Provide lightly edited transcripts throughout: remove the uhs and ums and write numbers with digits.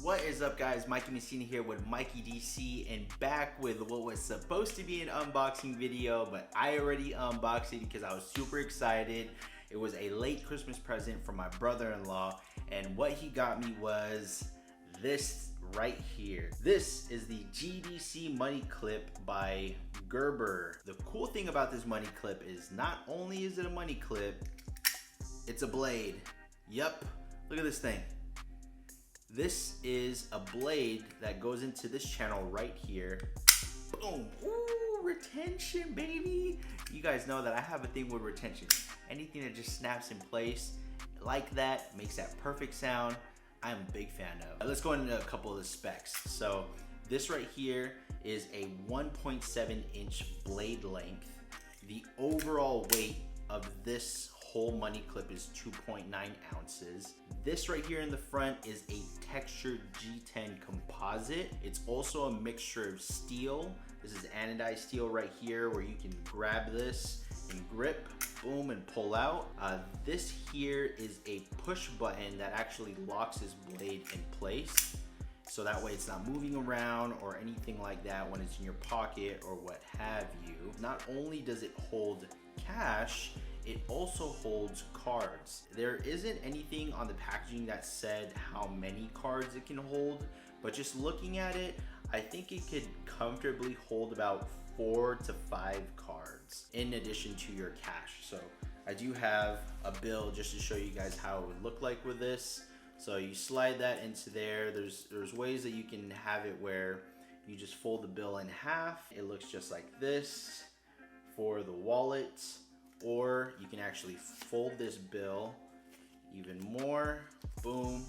What is up, guys? Mikey Messina here with Mikey DC, and back with what was supposed to be an unboxing video, but I already unboxed it because I was super excited. It was a late Christmas present from my brother-in-law, and what he got me was this right here. This is the GDC money clip by Gerber. The cool thing about this money clip is not only is it a money clip, it's a blade. Yep, look at this thing. This is a blade that goes into this channel right here. Boom. Ooh, retention, baby. You guys know that I have a thing with retention. Anything that just snaps in place like that makes that perfect sound. I'm a big fan of. Let's go into a couple of the specs. So this right here is a 1.7 inch blade length. The overall weight of this whole money clip is 2.9 ounces. This right here in the front is a textured G10 composite. It's also a mixture of steel. This is anodized steel right here where you can grab this and grip, boom, and pull out. This here is a push button that actually locks this blade in place. So that way it's not moving around or anything like that when it's in your pocket or what have you. Not only does it hold cash, it also holds cards. There isn't anything on the packaging that said how many cards it can hold, but just looking at it, I think it could comfortably hold about 4 to 5 cards in addition to your cash. So I do have a bill just to show you guys how it would look like with this. So you slide that into there. There's ways that you can have it where you just fold the bill in half. It looks just like this for the wallet. Or you can actually fold this bill even more, boom,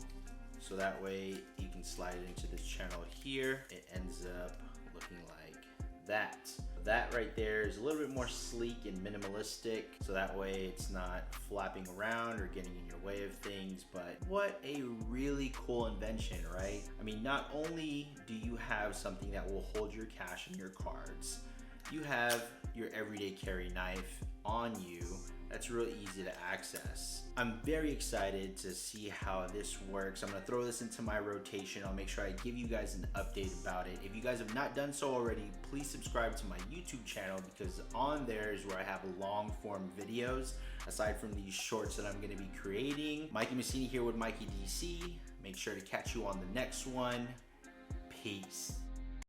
so that way you can slide it into this channel here. It ends up looking like that. That right there is a little bit more sleek and minimalistic, so that way it's not flapping around or getting in your way of things. But what a really cool invention, right? I mean, not only do you have something that will hold your cash and your cards, you have your everyday carry knife on you that's real easy to access. I'm very excited to see how this works. I'm gonna throw this into my rotation. I'll make sure I give you guys an update about it. If you guys have not done so already, please subscribe to my YouTube channel because on there is where I have long form videos aside from these shorts that I'm gonna be creating. Mikey Messina here with Mikey DC. Make sure to catch you on the next one. Peace.